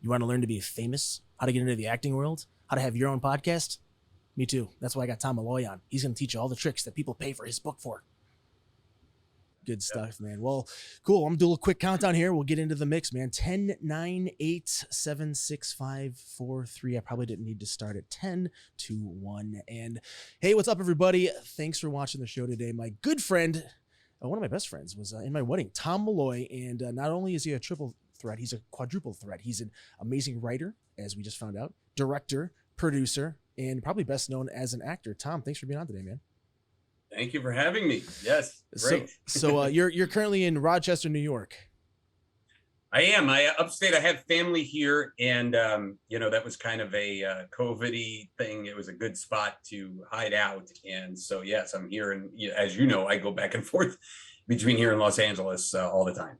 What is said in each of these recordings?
You want to learn to be famous, how to get into the acting world, how to have your own podcast? Me too. That's why I got Tom Malloy on. He's going to teach you all the tricks that people pay for his book for. Good stuff, man. Well, cool. I'm going to do a quick countdown here. We'll get into the mix, man. 10, 9, 8, 7, 6, 5, 4, 3. I probably didn't need to start at 10, 2, 1. And hey, what's up, everybody? Thanks for watching the show today. My good friend, one of my best friends, was in my wedding, Tom Malloy. And not only is he a triple threat, he's a quadruple threat. He's an amazing writer, as we just found out, director, producer, and probably best known as an actor. Tom, thanks for being on today, man. Thank you for having me. Yes, great. So you're currently in Rochester, New York. I am. Upstate. I have family here, and that was kind of a COVID-y thing. It was a good spot to hide out, and so yes, I'm here. And as you know, I go back and forth between here and Los Angeles all the time.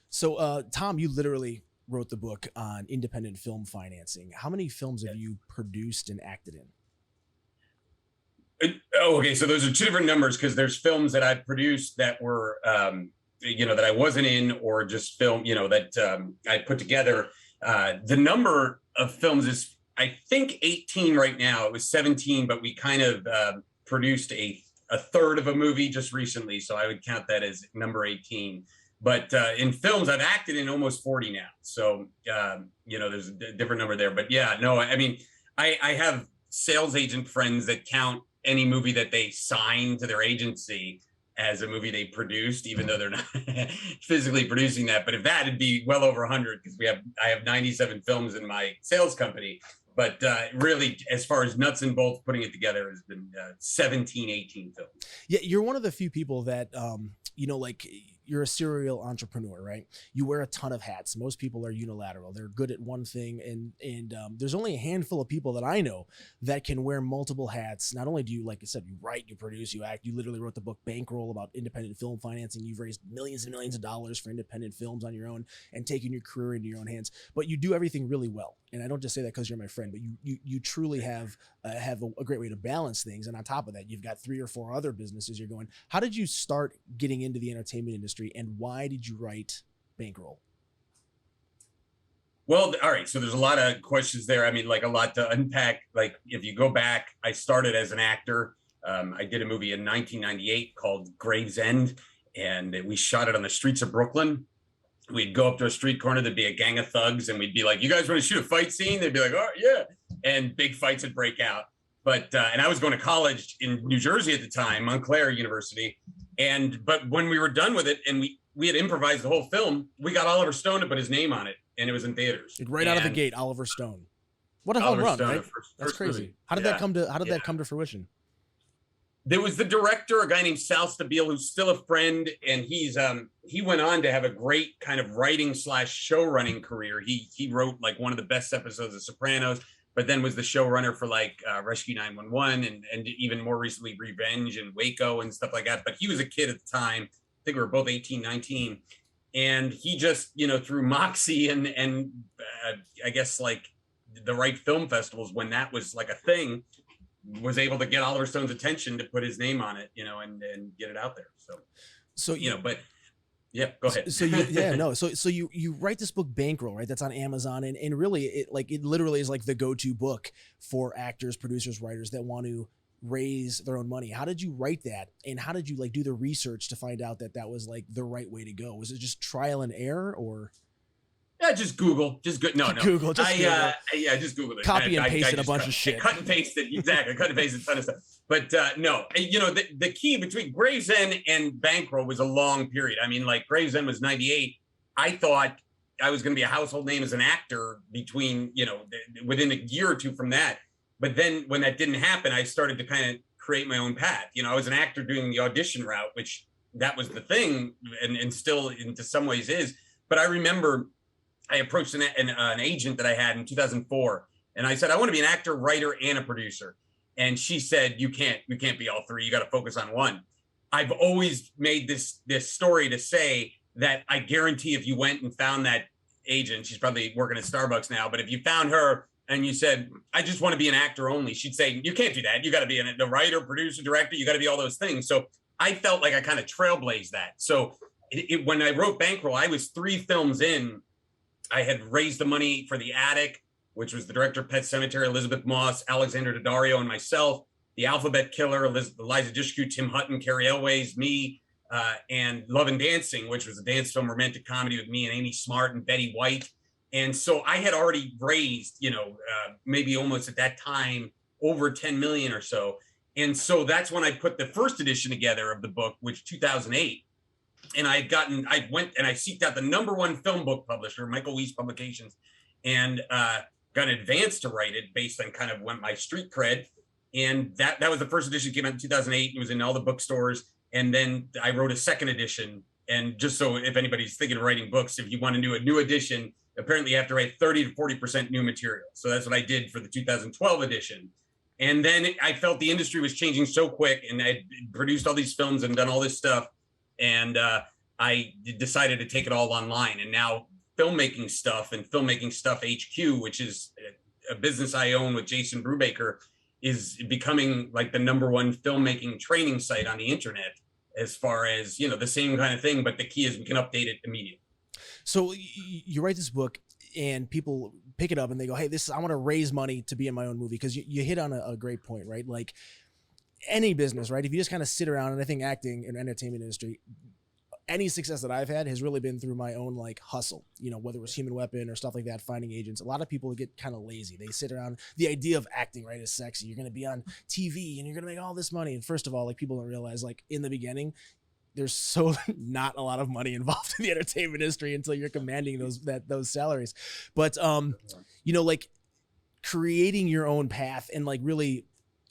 So Tom, you literally wrote the book on independent film financing. How many films have you produced and acted in? Okay. So those are two different numbers, because there's films that I've produced that were, that I wasn't in, or just film, that I put together. The number of films is, I think, 18 right now. It was 17, but we kind of produced a third of a movie just recently. So I would count that as number 18. But in films, I've acted in almost 40 now. So, there's a different number there. But yeah, no, I mean, I have sales agent friends that count any movie that they sign to their agency as a movie they produced, even though they're not physically producing that. But if that, it'd be well over 100, because I have 97 films in my sales company. But really, as far as nuts and bolts putting it together, has been 17, 18 films. Yeah, you're one of the few people that, you're a serial entrepreneur, right? You wear a ton of hats. Most people are unilateral. They're good at one thing. And there's only a handful of people that I know that can wear multiple hats. Not only do you, like I said, you write, you produce, you act. You literally wrote the book Bankroll about independent film financing. You've raised millions and millions of dollars for independent films on your own and taking your career into your own hands. But you do everything really well. And I don't just say that because you're my friend, but you truly have a great way to balance things. And on top of that, you've got 3 or 4 other businesses you're going. How did you start getting into the entertainment industry, and why did you write Bankroll? Well, all right. So there's a lot of questions there. I mean, like, a lot to unpack. Like, if you go back, I started as an actor. I did a movie in 1998 called Gravesend, and we shot it on the streets of Brooklyn. We'd go up to a street corner, there'd be a gang of thugs, and we'd be like, "You guys want to shoot a fight scene?" They'd be like, "Oh, yeah." And big fights would break out. But, and I was going to college in New Jersey at the time, Montclair University. But when we were done with it, and we had improvised the whole film, we got Oliver Stone to put his name on it, and it was in theaters. Right out of the gate, Oliver Stone. What a home run, right? That's crazy. Movie. How did that come to fruition? There was the director, a guy named Sal Stabile, who's still a friend, and he went on to have a great kind of writing / show running career. He wrote like one of the best episodes of Sopranos, but then was the showrunner for like Rescue 911 and even more recently Revenge and Waco and stuff like that. But he was a kid at the time. I think we were both 18, 19. And he just, through Moxie and I guess like the right film festivals, when that was like a thing, was able to get Oliver Stone's attention to put his name on it, and get it out there. So but yeah, go ahead. So you write this book Bankroll, right? That's on Amazon, and really it literally is like the go-to book for actors, producers, writers that want to raise their own money. How did you write that, and how did you do the research to find out that was like the right way to go? Was it just trial and error, or? Yeah, just Google. Just good. No. Google. Just Google. Just Google it. Copy and pasted a bunch of shit. Cut and pasted. Exactly. Cut and pasted a ton of stuff. But no, the key between Gravesend and Bankroll was a long period. I mean, like, Gravesend was 98. I thought I was going to be a household name as an actor between, within a year or two from that. But then when that didn't happen, I started to kind of create my own path. I was an actor doing the audition route, which that was the thing, and still into some ways is. But I remember I approached an agent that I had in 2004, and I said, I want to be an actor, writer, and a producer. And she said, you can't be all three. You got to focus on one. I've always made this story to say that I guarantee if you went and found that agent, she's probably working at Starbucks now, but if you found her and you said, I just want to be an actor only, she'd say, you can't do that. You got to be the writer, producer, director. You got to be all those things. So I felt like I kind of trailblazed that. So when I wrote Bankroll, I was 3 films in I had raised the money for The Attic, which was the director of Pet Sematary, Elizabeth Moss, Alexander Daddario, and myself. The Alphabet Killer, Eliza Dushku, Tim Hutton, Carrie Elways, me, and Love and Dancing, which was a dance film romantic comedy with me and Amy Smart and Betty White. And so I had already raised, maybe almost at that time, over 10 million or so. And so that's when I put the first edition together of the book, which 2008. And I went and I seeked out the #1 film book publisher, Michael Weiss Publications, and got an advance to write it based on kind of my street cred. And that was the first edition, came out in 2008. It was in all the bookstores. And then I wrote a second edition. And just so if anybody's thinking of writing books, if you want to do a new edition, apparently you have to write 30 to 40% new material. So that's what I did for the 2012 edition. And then I felt the industry was changing so quick, and I produced all these films and done all this stuff. And I decided to take it all online. And now Filmmaking Stuff and Filmmaking Stuff HQ, which is a business I own with Jason Brubaker, is becoming like the #1 filmmaking training site on the internet, as far as, the same kind of thing. But the key is we can update it immediately. So you write this book and people pick it up and they go, hey, I want to raise money to be in my own movie. Because you hit on a great point, right? Like any business, right? If you just kind of sit around, and I think acting and entertainment industry, any success that I've had has really been through my own like hustle, whether it was Human Weapon or stuff like that, finding agents. A lot of people get kind of lazy. They sit around. The idea of acting, right, is sexy. You're going to be on TV and you're going to make all this money. And first of all, like, people don't realize, like, in the beginning, there's so not a lot of money involved in the entertainment industry until you're commanding those salaries. But, like creating your own path and like really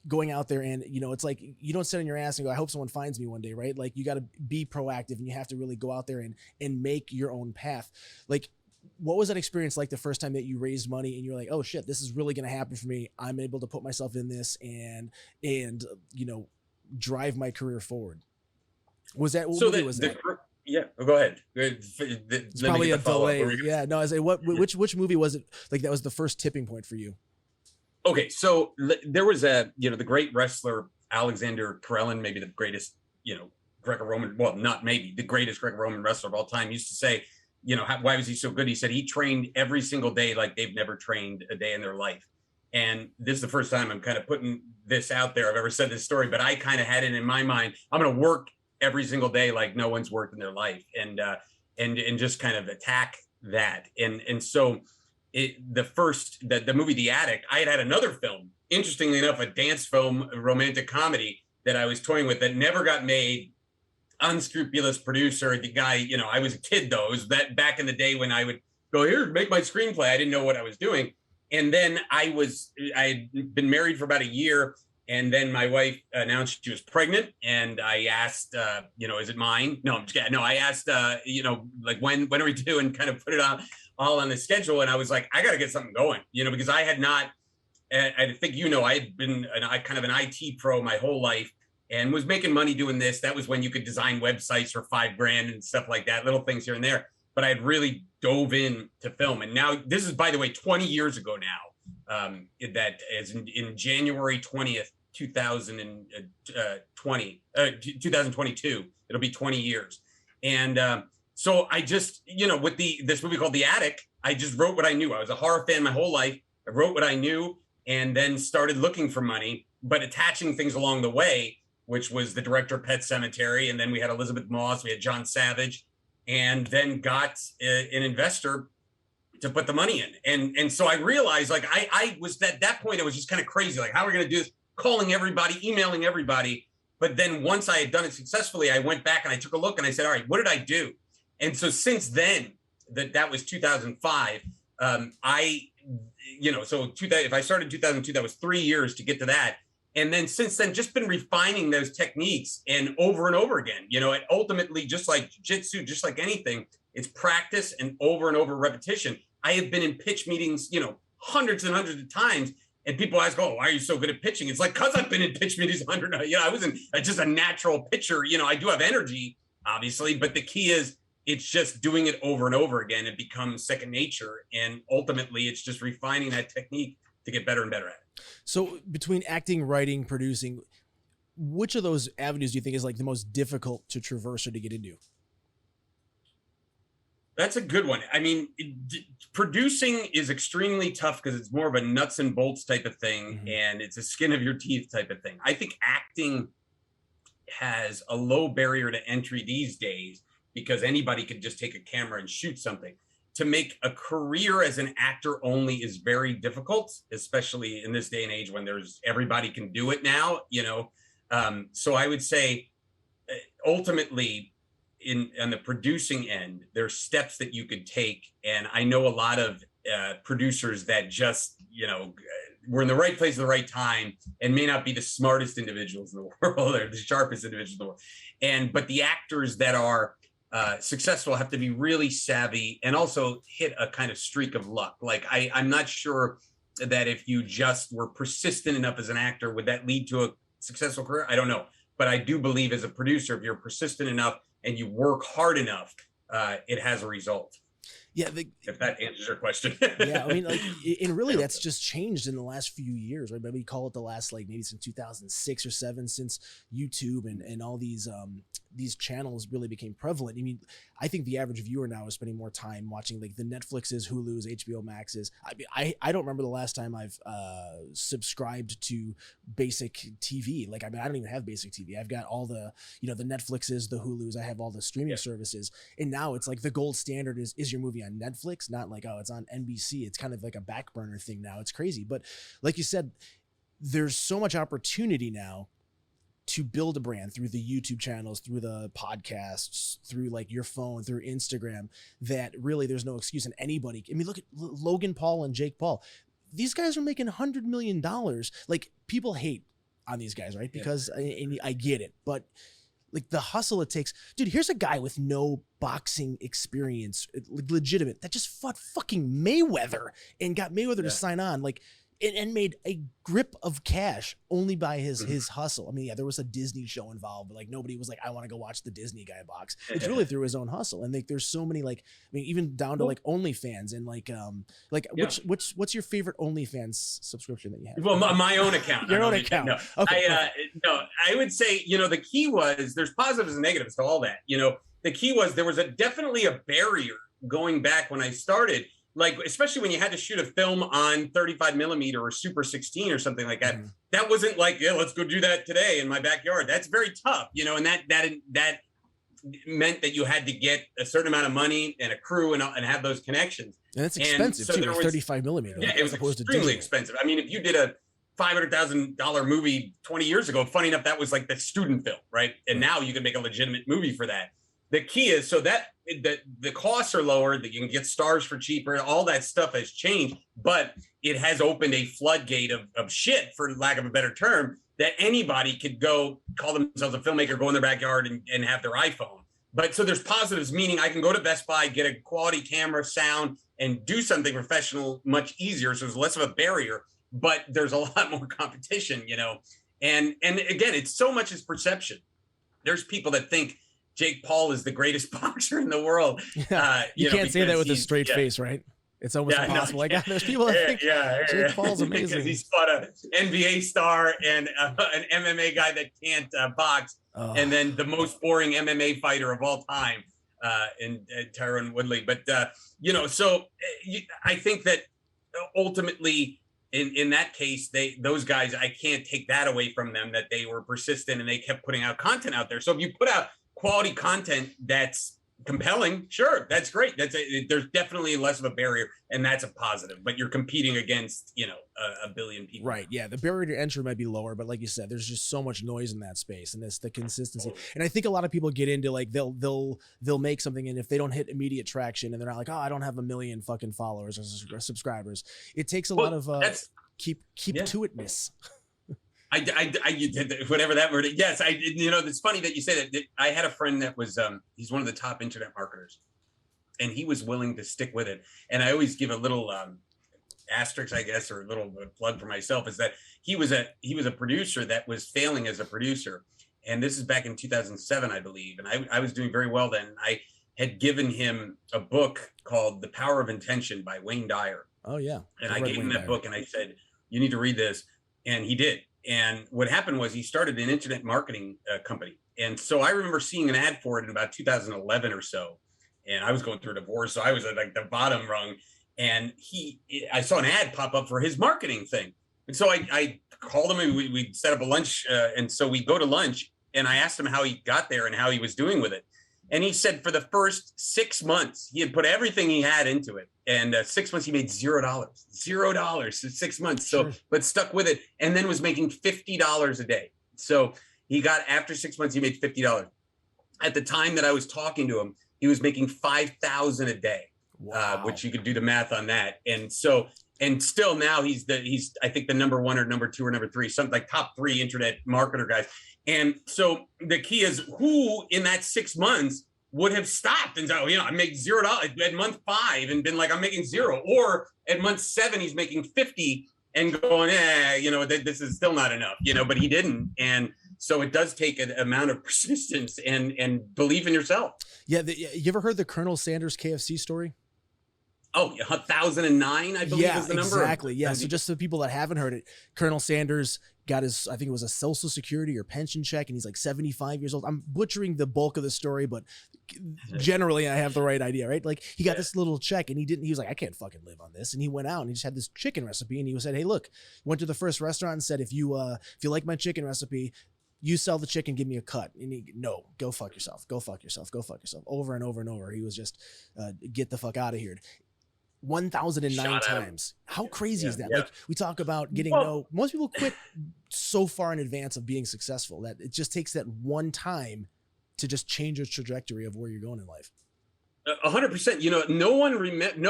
going out there, and it's like, you don't sit on your ass and go, I hope someone finds me one day, right? Like, you got to be proactive, and you have to really go out there and make your own path. Like, what was that experience like the first time that you raised money and you're like, oh shit, this is really going to happen for me. I'm able to put myself in this and drive my career forward. Was that, what movie was that? Yeah, go ahead. It's probably a delay. Yeah, no, I say, which movie was it? Like, that was the first tipping point for you? Okay, so there was the great wrestler Alexander Karelin, maybe the greatest, Greco-Roman, well, not maybe, the greatest Greco-Roman wrestler of all time, used to say, why was he so good? He said he trained every single day like they've never trained a day in their life. And this is the first time I'm kind of putting this out there. I've ever said this story, but I kind of had it in my mind. I'm going to work every single day like no one's worked in their life, and just kind of attack that. And so the movie The Attic, I had another film, interestingly enough, a dance film, a romantic comedy that I was toying with that never got made. Unscrupulous producer, the guy, I was a kid though. It was that back in the day when I would go, here, make my screenplay. I didn't know what I was doing. And then I had been married for about a year. And then my wife announced she was pregnant, and I asked, is it mine? No, I'm just kidding. No, I asked, like, when are we due, and kind of put it all on the schedule. And I was like, I got to get something going, because I had not, I think, I had been kind of an IT pro my whole life and was making money doing this. That was when you could design websites for $5,000 and stuff like that, little things here and there. But I had really dove in to film. And now this is, by the way, 20 years ago now, that is in January 20th, 2022, it'll be 20 years. And so I just, with this movie called The Attic, I just wrote what I knew. I was a horror fan my whole life. I wrote what I knew and then started looking for money, but attaching things along the way, which was the director of Pet Sematary. And then we had Elizabeth Moss, we had John Savage, and then got an investor to put the money in. And so I realized, like, I was at that point, it was just kind of crazy. Like, how are we going to do this? Calling everybody, emailing everybody. But then once I had done it successfully, I went back and I took a look and I said, all right, what did I do? And so since then, that was 2005. So if I started in 2002, that was 3 years to get to that. And then since then, just been refining those techniques and over again, and ultimately, just like jiu-jitsu, just like anything, it's practice and over repetition. I have been in pitch meetings, hundreds and hundreds of times. And people ask, oh, why are you so good at pitching? It's like, because I've been in pitch meetings 100. I wasn't just a natural pitcher. I do have energy, obviously, but the key is it's just doing it over and over again. It becomes second nature. And ultimately, it's just refining that technique to get better and better at it. So between acting, writing, producing, which of those avenues do you think is like the most difficult to traverse or to get into? That's a good one. I mean, producing is extremely tough because it's more of a nuts and bolts type of thing, and it's a skin of your teeth type of thing. I think acting has a low barrier to entry these days because anybody could just take a camera and shoot something. To make a career as an actor only is very difficult, especially in this day and age when everybody can do it now, So I would say ultimately on the producing end, there's steps that you could take. And I know a lot of producers that just, were in the right place at the right time and may not be the smartest individuals in the world or the sharpest individuals in the world. But the actors that are successful have to be really savvy and also hit a kind of streak of luck. Like I'm not sure that if you just were persistent enough as an actor, would that lead to a successful career? I don't know. But I do believe as a producer, if you're persistent enough and you work hard enough, it has a result. Yeah, if that answers your question. Yeah, I mean, and really, that's just changed in the last few years, right? Maybe call it the last, maybe since 2006 or 7, since YouTube and all these channels really became prevalent. I mean, I think the average viewer now is spending more time watching the Netflixes, Hulu's, HBO Maxes. I don't remember the last time I've subscribed to basic TV. I don't even have basic TV. I've got all the the Netflixes, the Hulu's. I have all the streaming services, and now it's the gold standard is your movie on Netflix, not it's on NBC. It's kind of like a back burner thing now. It's crazy, but like you said, there's so much opportunity now to build a brand through the YouTube channels, through the podcasts, through your phone, through Instagram, that really there's no excuse. And anybody, I mean, look at Logan Paul and Jake Paul. These guys are making $100 million. People hate on these guys, right? Because and I get it, but the hustle it takes, dude, here's a guy with no boxing experience, legitimate, that just fought fucking Mayweather and got Mayweather to sign on, and made a grip of cash only by his hustle. I mean, there was a Disney show involved, but nobody was I want to go watch the Disney guy box. It's really through his own hustle. And there's so many, even down to OnlyFans and what's your favorite OnlyFans subscription that you have? Well, my own account. Your own account. No, okay, I would say, the key was there's positives and negatives to all that. The key was there was definitely a barrier going back when I started. Especially when you had to shoot a film on 35 millimeter or Super 16 or something like that, that wasn't let's go do that today in my backyard. That's very tough, and that meant that you had to get a certain amount of money and a crew and have those connections. And it's expensive too, 35 millimeter. Yeah, it was extremely expensive. I mean, if you did a $500,000 movie 20 years ago, funny enough, that was the student film, right? And now you can make a legitimate movie for that. The key is so that the costs are lower, that you can get stars for cheaper, all that stuff has changed, but it has opened a floodgate of shit, for lack of a better term, that anybody could go call themselves a filmmaker, go in their backyard and have their iPhone. But so there's positives, meaning I can go to Best Buy, get a quality camera, sound, and do something professional much easier. So there's less of a barrier, but there's a lot more competition, And again, it's so much as perception. There's people that think Jake Paul is the greatest boxer in the world. You can't say that with a straight face, right? It's almost impossible. There's people that think Jake Paul's amazing. Because he's fought an NBA star and an MMA guy that can't box, and then the most boring MMA fighter of all time, in Tyron Woodley. But so I think that ultimately, in that case, those guys, I can't take that away from them, that they were persistent and they kept putting out content out there. So if you put out quality content that's compelling, sure, that's great. There's definitely less of a barrier, and that's a positive. But you're competing against a billion people, right? Yeah, the barrier to entry might be lower, but like you said, there's just so much noise in that space, and it's the consistency. And I think a lot of people get into they'll make something, and if they don't hit immediate traction, and they're not oh, I don't have a million fucking followers or subscribers, it takes a lot of keep to itness. I whatever that word. Yes, I. It's funny that you say that. I had a friend that was he's one of the top internet marketers, and he was willing to stick with it. And I always give a little asterisk, I guess, or a little plug for myself, is that he was a producer that was failing as a producer, and this is back in 2007, I believe. And I was doing very well then. I had given him a book called The Power of Intention by Wayne Dyer. Oh yeah, and I gave him that book, and I said, you need to read this, and he did. And what happened was he started an internet marketing company. And so I remember seeing an ad for it in about 2011 or so. And I was going through a divorce, so I was at the bottom rung. and I saw an ad pop up for his marketing thing. And so I called him, and we set up a lunch. And so we go to lunch, and I asked him how he got there and how he was doing with it. And he said for the first 6 months, he had put everything he had into it. And 6 months, he made $0 in 6 months. So, but stuck with it, and then was making $50 a day. So he got, after 6 months, he made $50. At the time that I was talking to him, he was making $5,000 a day, which you could do the math on that. And so, and still now he's I think the number 1 or number 2 or number 3, something like top 3 internet marketer guys. And so the key is, who in that 6 months would have stopped and said, oh, I make $0 at month 5 and been like, I'm making 0, or at month 7, he's making 50 and going, this is still not enough, but he didn't. And so it does take an amount of persistence and belief in yourself. Yeah. You ever heard the Colonel Sanders KFC story? Oh, 1009, I believe is the number. Exactly. Yeah. So just the people that haven't heard it, Colonel Sanders got his, I think it was a Social Security or pension check, and he's like 75 years old. I'm butchering the bulk of the story, but generally I have the right idea, right? Like he got this little check, and he was like, I can't fucking live on this. And he went out and he just had this chicken recipe, and he said, hey, look, went to the first restaurant and said, if you like my chicken recipe, you sell the chicken, give me a cut. And no, go fuck yourself. Go fuck yourself. Go fuck yourself. Over and over and over. He was just, get the fuck out of here. 1,009 times. How crazy is that? Like we talk about getting most people quit so far in advance of being successful that it just takes that one time to just change your trajectory of where you're going in life. 100%. No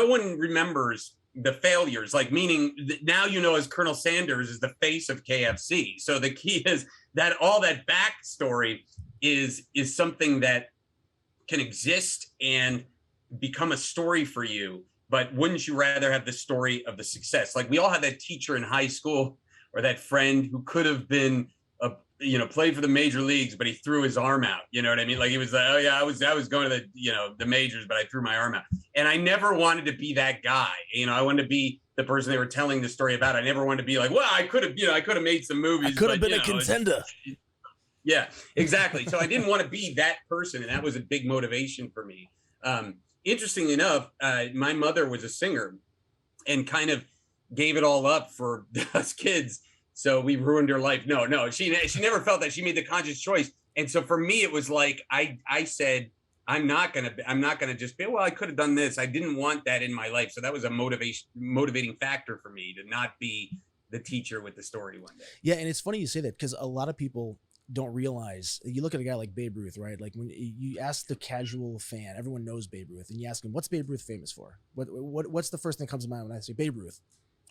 one remembers the failures, like meaning now, as Colonel Sanders is the face of KFC. So the key is that all that backstory is something that can exist and become a story for you. But wouldn't you rather have the story of the success? Like we all had that teacher in high school or that friend who could have been, played for the major leagues, but he threw his arm out. You know what I mean? Like he was like, oh yeah, I was going to the majors, but I threw my arm out. And I never wanted to be that guy. I wanted to be the person they were telling the story about. I never wanted to be like, well, I could have made some movies. I could have been a contender. Yeah, exactly. So I didn't want to be that person. And that was a big motivation for me. Interestingly enough, my mother was a singer and kind of gave it all up for us kids. So we ruined her life. No, she never felt that. She made the conscious choice. And so for me, it was like, I said, I'm not going to just be, well, I could have done this. I didn't want that in my life. So that was a motivating factor for me to not be the teacher with the story one day. Yeah. And it's funny you say that, because a lot of people don't realize, you look at a guy like Babe Ruth, right? Like when you ask the casual fan, everyone knows Babe Ruth, and you ask him, what's Babe Ruth famous for? What's the first thing that comes to mind when I say Babe Ruth?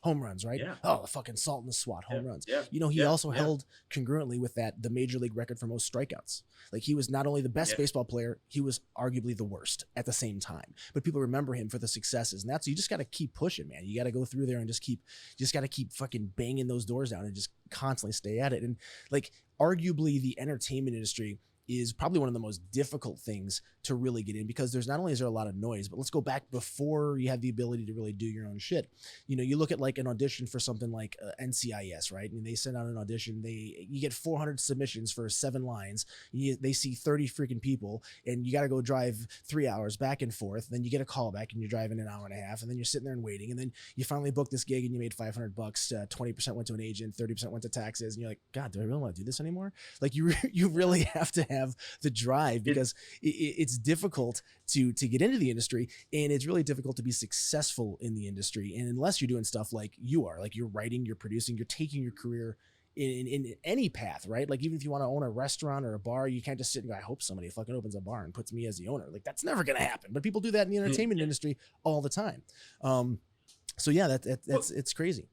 Home runs, right? Yeah. Oh, the fucking salt and the SWAT, home runs. Yeah. He also held congruently with that the major league record for most strikeouts. Like he was not only the best baseball player, he was arguably the worst at the same time. But people remember him for the successes, and that's, you just got to keep pushing, man. You got to go through there and just got to keep fucking banging those doors down and just constantly stay at it. And like arguably the entertainment industry is probably one of the most difficult things to really get in, because there's not only is there a lot of noise, but let's go back before you had the ability to really do your own shit. You look at like an audition for something like NCIS, right? And they send out an audition, you get 400 submissions for 7 lines. They see 30 freaking people, and you got to go drive 3 hours back and forth. Then you get a call back and you're driving an hour and a half, and then you're sitting there and waiting. And then you finally book this gig and you made $500. 20% went to an agent, 30% went to taxes. And you're like, God, do I really want to do this anymore? Like you really have to have the drive, because it's difficult to get into the industry, and it's really difficult to be successful in the industry. And unless you're doing stuff like you are, like you're writing, you're producing, you're taking your career in any path, right? Like even if you want to own a restaurant or a bar, you can't just sit and go, I hope somebody fucking opens a bar and puts me as the owner. Like that's never going to happen. But people do that in the entertainment industry all the time. So yeah, that's it's crazy.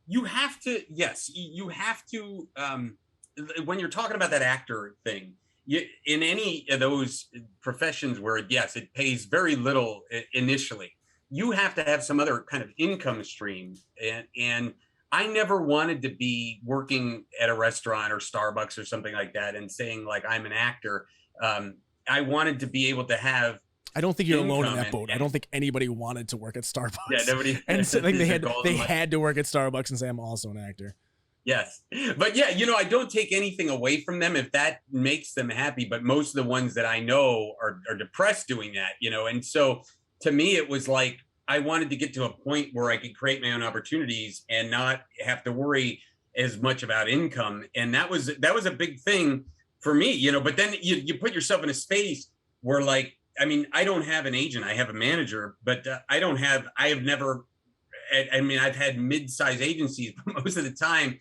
You have to, when you're talking about that actor thing, in any of those professions where it pays very little initially, you have to have some other kind of income stream. And I never wanted to be working at a restaurant or Starbucks or something like that and saying like I'm an actor. I wanted to be able to have. I don't think you're alone in that boat. I don't think anybody wanted to work at Starbucks. Yeah, nobody. And so, like, they had to work at Starbucks and say I'm also an actor. Yes. But yeah, I don't take anything away from them if that makes them happy. But most of the ones that I know are depressed doing that, And so to me, it was like, I wanted to get to a point where I could create my own opportunities and not have to worry as much about income. And that was a big thing for me, you know. But then you put yourself in a space where, like, I mean, I don't have an agent, I have a manager, but I've never, I mean, I've had mid-size agencies, but most of the time,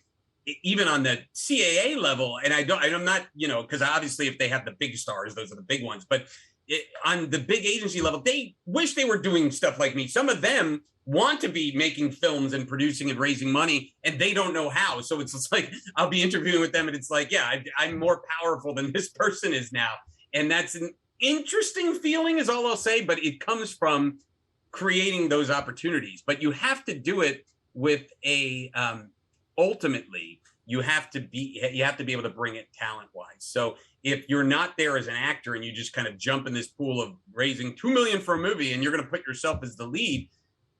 even on the CAA level, and I'm not, you know, because obviously if they have the big stars, those are the big ones, but on the big agency level, they wish they were doing stuff like me. Some of them want to be making films and producing and raising money, and they don't know how. So it's just like, I'll be interviewing with them and it's like, yeah, I'm more powerful than this person is now. And that's an interesting feeling is all I'll say, but it comes from creating those opportunities. But you have to do it with ultimately you have to be able to bring it talent wise. So if you're not there as an actor and you just kind of jump in this pool of raising $2 million for a movie and you're going to put yourself as the lead,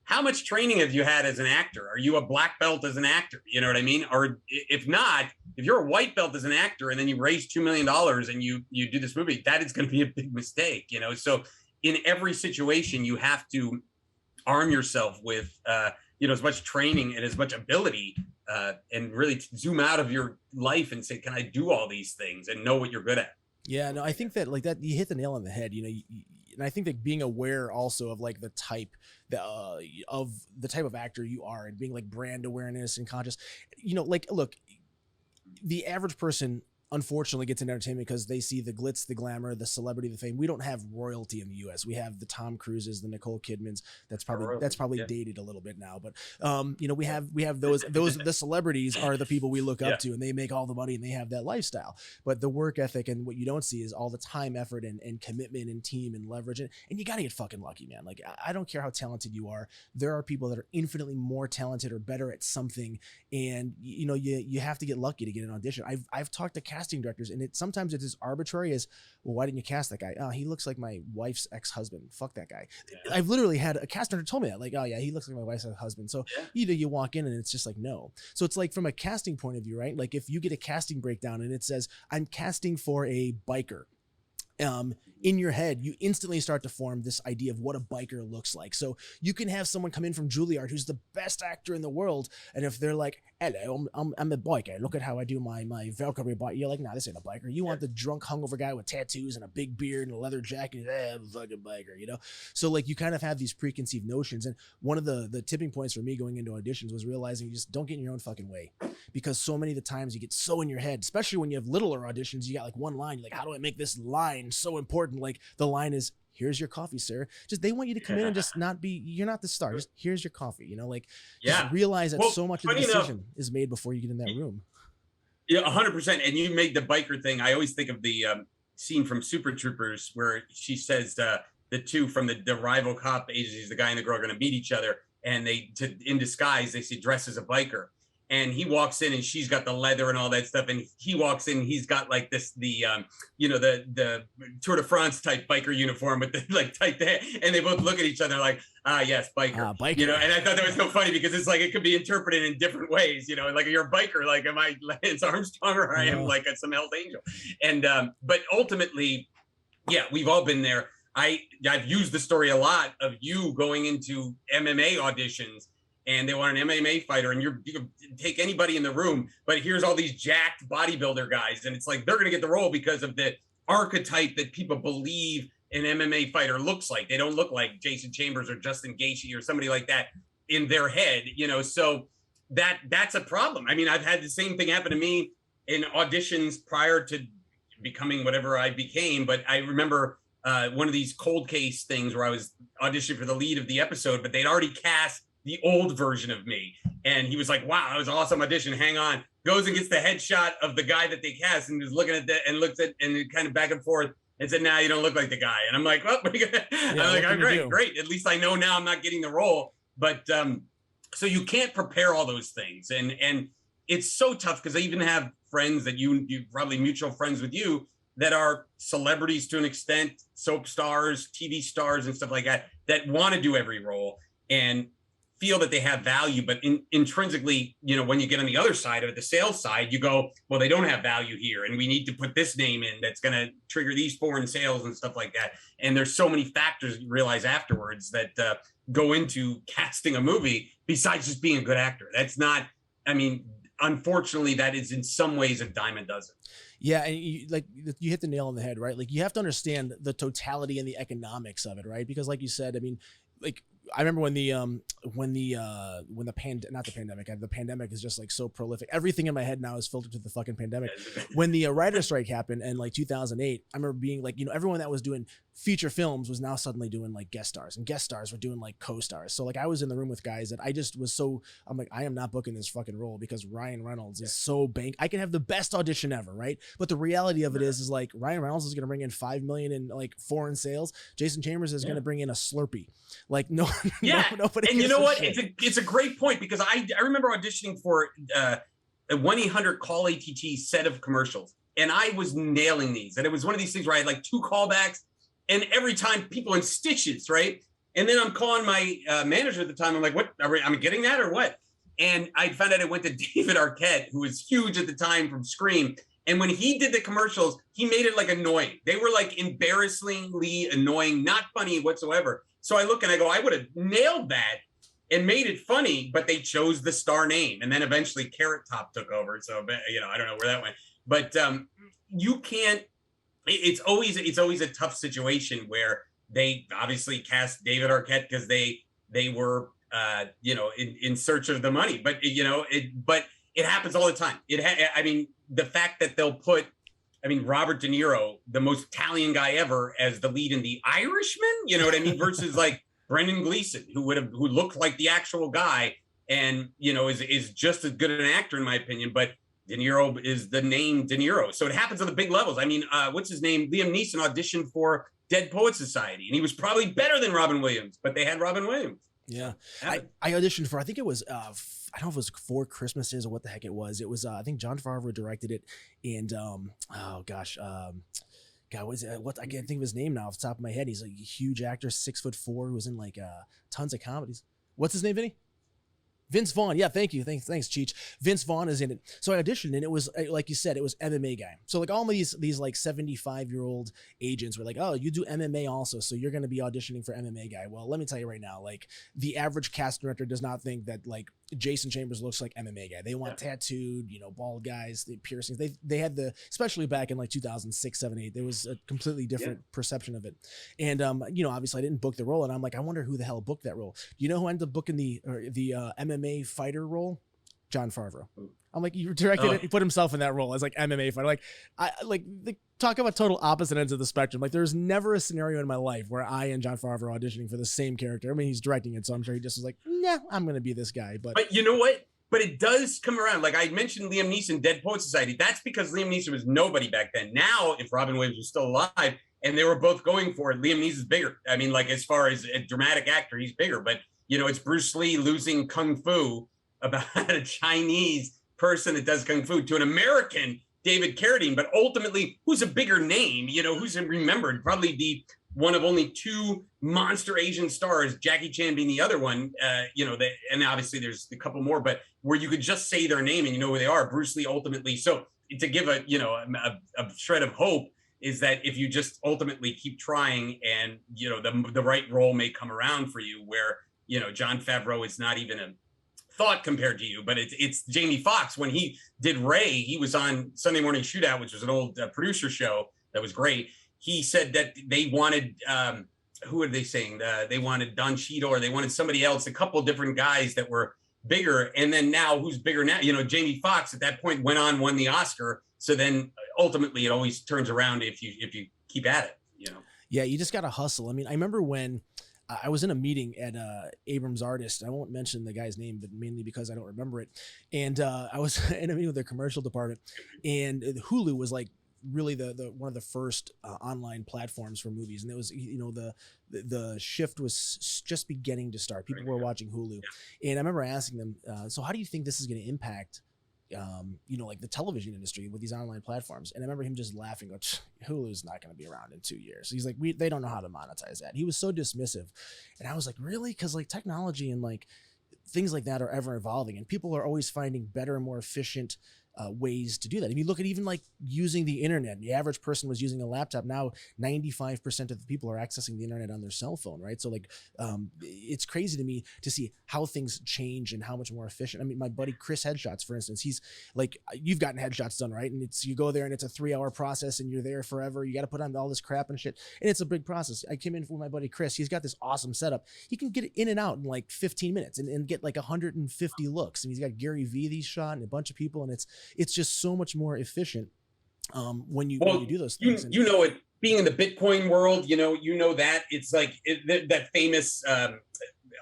how much training have you had as an actor? Are you a black belt as an actor? You know what I mean? Or if not, if you're a white belt as an actor and then you raise $2 million and you do this movie, that is going to be a big mistake, you know? So in every situation, you have to arm yourself with, you know, as much training and as much ability, and really zoom out of your life and say, can I do all these things, and know what you're good at? Yeah, no, I think that, like, that you hit the nail on the head, you know. And I think that being aware also of, like, the type of actor you are, and being, like, brand awareness and conscious, you know, like, look, the average person unfortunately gets into entertainment because they see the glitz, the glamour, the celebrity, the fame. We don't have royalty in the US. We have the Tom Cruises, the Nicole Kidmans. That's probably yeah. dated a little bit now, but you know, we have those the celebrities are the people we look up to, and they make all the money and they have that lifestyle. But the work ethic and what you don't see is all the time, effort, and commitment and team and leverage, and you got to get fucking lucky, man. Like, I don't care how talented you are. There are people that are infinitely more talented or better at something, and you know, you have to get lucky to get an audition. I've talked to casting directors, and sometimes it's as arbitrary as, well, why didn't you cast that guy? Oh, he looks like my wife's ex-husband. Fuck that guy. Yeah. I've literally had a casting director told me that, like, oh yeah, he looks like my wife's husband. So either you walk in and it's just like, no. So it's like, from a casting point of view, right? Like, if you get a casting breakdown and it says, I'm casting for a biker, in your head, you instantly start to form this idea of what a biker looks like. So you can have someone come in from Juilliard who's the best actor in the world, and if they're like, hello, I'm a biker, look at how I do my Valkyrie bike, you're like, nah, this ain't a biker. You want the drunk, hungover guy with tattoos and a big beard and a leather jacket, I'm a fucking biker, you know? So, like, you kind of have these preconceived notions, and one of the tipping points for me going into auditions was realizing you just don't get in your own fucking way, because so many of the times you get so in your head, especially when you have littler auditions, you got like one line, you're like, how do I make this line so important? Like, the line is, here's your coffee, sir. Just, they want you to come in and just not be, you're not the star. Just, here's your coffee, you know, like, just realize that so much of the decision is made before you get in that room. Yeah, 100%. And you made the biker thing. I always think of the scene from Super Troopers where she says the two from the rival cop agencies, the guy and the girl, are going to meet each other, and in disguise, they see dress as a biker. And he walks in and she's got the leather and all that stuff. And he walks in, he's got like the Tour de France type biker uniform with the like tight hair. And they both look at each other like, yes, biker. Biker. You know, and I thought that was so funny because it's like, it could be interpreted in different ways. You know, like, you're a biker, like, am I Lance Armstrong, or I am like some Hells Angel? And, but ultimately, yeah, we've all been there. I've used the story a lot of you going into MMA auditions, and they want an MMA fighter, and you can take anybody in the room, but here's all these jacked bodybuilder guys, and it's like, they're going to get the role because of the archetype that people believe an MMA fighter looks like. They don't look like Jason Chambers or Justin Gaethje or somebody like that in their head, you know. So that's a problem. I mean, I've had the same thing happen to me in auditions prior to becoming whatever I became. But I remember one of these cold case things where I was auditioning for the lead of the episode, but they'd already cast the old version of me. And he was like, wow, that was an awesome audition. Hang on. Goes and gets the headshot of the guy that they cast, and was looking at that and looks at, and kind of back and forth, and said, nah, you don't look like the guy. And I'm like, well, what are you gonna? I'm like, oh, great. At least I know now I'm not getting the role. But so you can't prepare all those things. And it's so tough, because I even have friends that you probably mutual friends with you that are celebrities to an extent, soap stars, TV stars and stuff like that want to do every role and feel that they have value, but intrinsically, you know, when you get on the other side of it, the sales side, you go, well, they don't have value here, and we need to put this name in that's going to trigger these foreign sales and stuff like that. And there's so many factors you realize afterwards that go into casting a movie besides just being a good actor. That's not, I mean, unfortunately, that is in some ways a dime a dozen. Yeah, and you hit the nail on the head, right? Like you have to understand the totality and the economics of it, right? Because like you said, I mean, like I remember when the pandemic is just like so prolific. Everything in my head now is filtered to the fucking pandemic. When the writer's strike happened in like 2008, I remember being like, everyone that was doing feature films was now suddenly doing like guest stars, and guest stars were doing like co-stars. So like I was in the room with guys that I'm like, I am not booking this fucking role because Ryan Reynolds is so I can have the best audition ever, right? But the reality of it is like Ryan Reynolds is going to bring in $5 million in like foreign sales. Jason Chambers is going to bring in a Slurpee. Like nobody. And you know what? It's a great point, because I remember auditioning for a 1-800-CALL-ATT set of commercials, and I was nailing these. And it was one of these things where I had like 2 callbacks, and every time people in stitches, right? And then I'm calling my manager at the time. I'm like, what? Am I getting that or what? And I found out it went to David Arquette, who was huge at the time from Scream. And when he did the commercials, he made it like annoying. They were like embarrassingly annoying, not funny whatsoever. So I look and I go, I would have nailed that and made it funny, but they chose the star name. And then eventually Carrot Top took over. So, I don't know where that went. But you can't, it's always a tough situation where they obviously cast David Arquette because they were, in search of the money. But, but it happens all the time. The fact that they'll put, Robert De Niro, the most Italian guy ever, as the lead in The Irishman, you know what I mean? Versus like Brendan Gleeson, who looked like the actual guy and, is just as good an actor in my opinion, but De Niro is the name De Niro. So it happens on the big levels. What's his name? Liam Neeson auditioned for Dead Poets Society, and he was probably better than Robin Williams, but they had Robin Williams. Yeah. I auditioned for, I think it was, I don't know if it was 4 Christmases or what the heck it was. It was, I think Jon Favreau directed it. And, God, what I can't think of his name now off the top of my head. He's like a huge actor, 6'4", who was in like tons of comedies. What's his name, Vinny? Vince Vaughn. Yeah, thank you. Thanks, Cheech. Vince Vaughn is in it. So I auditioned, and it was, like you said, it was MMA Guy. So like all these like 75-year-old agents were like, oh, you do MMA also, so you're going to be auditioning for MMA Guy. Well, let me tell you right now, like the average cast director does not think that like Jason Chambers looks like MMA Guy. They want tattooed, bald guys, the piercings. They had especially back in like 2006, 7, 8, there was a completely different perception of it. And, obviously I didn't book the role, and I'm like, I wonder who the hell booked that role. Do you know who ended up booking the MMA fighter role? Jon Favreau. I'm like, you directed it. He put himself in that role as like MMA fighter. Like talk about total opposite ends of the spectrum. Like there's never a scenario in my life where I and Jon Favreau are auditioning for the same character. He's directing it, so I'm sure he just was like, nah, I'm going to be this guy. But you know what? But it does come around. Like I mentioned Liam Neeson, Dead Poets Society. That's because Liam Neeson was nobody back then. Now, if Robin Williams was still alive and they were both going for it, Liam Neeson's bigger. Like as far as a dramatic actor, he's bigger. But, it's Bruce Lee losing Kung Fu about a Chinese person that does Kung Fu to an American David Carradine. But ultimately, who's a bigger name? Who's remembered? Probably the one of only 2 monster Asian stars, Jackie Chan being the other one, and obviously there's a couple more, but where you could just say their name and you know who they are, Bruce Lee ultimately. So to give a shred of hope is that if you just ultimately keep trying and, the right role may come around for you where, Jon Favreau is not even a thought compared to you, but it's Jamie Foxx. When he did Ray, he was on Sunday Morning Shootout, which was an old producer show that was great. He said that they wanted, who are they saying? They wanted Don Cheadle, or they wanted somebody else, a couple of different guys that were bigger. And then now who's bigger now? Jamie Foxx at that point won the Oscar. So then ultimately it always turns around if you keep at it, Yeah, you just got to hustle. I remember when I was in a meeting at Abrams Artist. I won't mention the guy's name, but mainly because I don't remember it. And I was in a meeting with their commercial department, and Hulu was like really the one of the first online platforms for movies. And it was, the shift was just beginning to start. People were watching Hulu. And I remember asking them, so how do you think this is going to impact like the television industry with these online platforms? And I remember him just laughing, going, Hulu's not going to be around in 2 years. He's like, they don't know how to monetize that. He was so dismissive. And I was like, really? Because like technology and like things like that are ever evolving, and people are always finding better and more efficient ways to do that. If you look at even like using the internet, the average person was using a laptop. Now 95% of the people are accessing the internet on their cell phone, right? So like it's crazy to me to see how things change and how much more efficient. I mean, my buddy Chris Headshots, for instance, he's like, you've gotten headshots done, right? And it's, you go there and it's a 3-hour process and you're there forever. You got to put on all this crap and shit. And it's a big process. I came in with my buddy Chris. He's got this awesome setup. He can get it in and out in like 15 minutes and get like 150 looks. And he's got Gary Vee that he's shot and a bunch of people. And it's just so much more efficient when you do those things. You know it, being in the Bitcoin world, you know that it's like that famous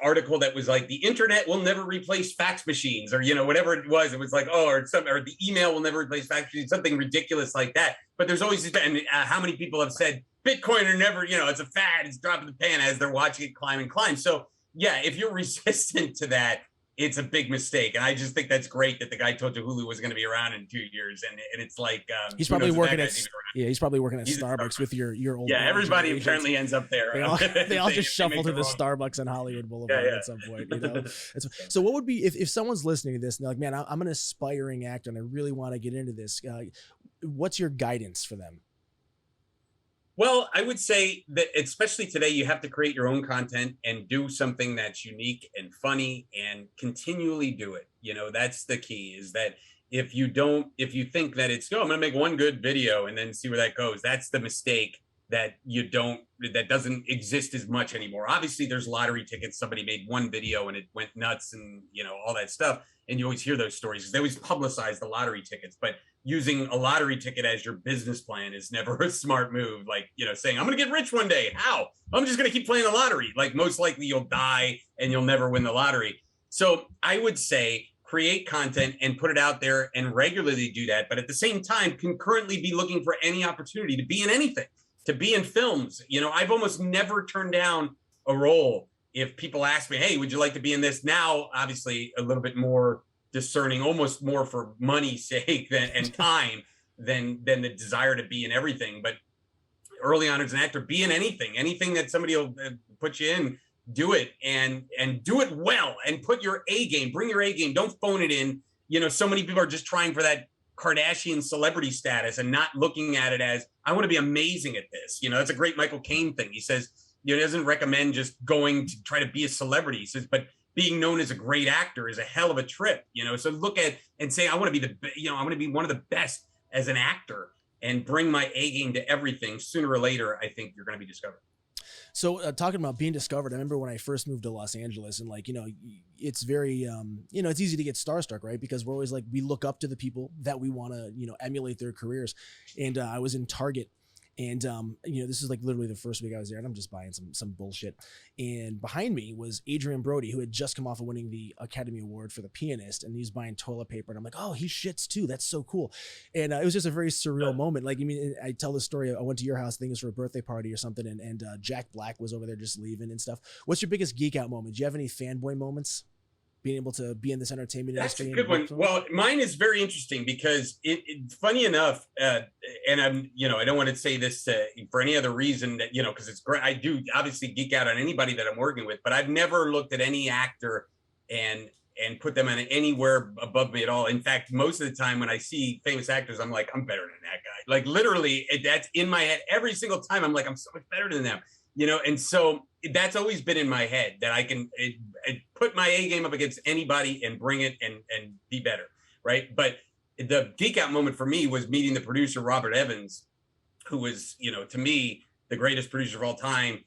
article that was like, the internet will never replace fax machines, or whatever it was. It was like, or the email will never replace fax machines, something ridiculous like that. But there's always and how many people have said Bitcoin are never, it's a fad, it's dropping the pan, as they're watching it climb and climb. So yeah, if you're resistant to that, it's a big mistake. And I just think that's great that the guy told you Hulu was going to be around in 2 years. And it's like, he's probably working at, he's probably working at Starbucks with your old. Yeah, everybody apparently ends up there. They all just shuffle to the Starbucks on Hollywood Boulevard at some point. So what would be, if someone's listening to this and they're like, man, I'm an aspiring actor and I really want to get into this, what's your guidance for them? Well, I would say that especially today, you have to create your own content and do something that's unique and funny and continually do it. That's the key, is that if you think that it's, I'm going to make one good video and then see where that goes, that's the mistake that doesn't exist as much anymore. Obviously, there's lottery tickets. Somebody made one video and it went nuts and, all that stuff. And you always hear those stories because they always publicize the lottery tickets. But using a lottery ticket as your business plan is never a smart move. Like, saying, I'm going to get rich one day. How? I'm just going to keep playing the lottery. Like, most likely you'll die and you'll never win the lottery. So I would say create content and put it out there and regularly do that. But at the same time, concurrently be looking for any opportunity to be in anything, to be in films. I've almost never turned down a role if people ask me, hey, would you like to be in this? Now, obviously, a little bit more discerning, almost more for money's sake and time than the desire to be in everything. But early on as an actor, be in anything that somebody will put you in, do it and do it well and put your A game, bring your A game. Don't phone it in. So many people are just trying for that Kardashian celebrity status and not looking at it as, I want to be amazing at this. That's a great Michael Caine thing. He says, he doesn't recommend just going to try to be a celebrity. He says, but being known as a great actor is a hell of a trip, So look at and say, I want to be I want to be one of the best as an actor and bring my A game to everything. Sooner or later, I think you're going to be discovered. So talking about being discovered, I remember when I first moved to Los Angeles and it's very, it's easy to get starstruck, right? Because we're always like, we look up to the people that we want to, emulate their careers. And I was in Target. And, this is like literally the first week I was there and I'm just buying some bullshit. And behind me was Adrian Brody, who had just come off of winning the Academy Award for The Pianist. And he's buying toilet paper. And I'm like, oh, he shits too. That's so cool. And it was just a very surreal moment. Like, I tell the story. I went to your house, I think it was for a birthday party or something. And Jack Black was over there just leaving and stuff. What's your biggest geek out moment? Do you have any fanboy moments? Being able to be in this entertainment industry. That's a good one. Well, mine is very interesting because it funny enough, and I'm, I don't want to say this for any other reason that, because it's great. I do obviously geek out on anybody that I'm working with, but I've never looked at any actor and put them in anywhere above me at all. In fact, most of the time when I see famous actors, I'm like, I'm better than that guy. Like literally that's in my head every single time. I'm like, I'm so much better than them, and so that's always been in my head that I can put my A game up against anybody and bring it and be better. Right. But the geek out moment for me was meeting the producer, Robert Evans, who was, to me, the greatest producer of all time.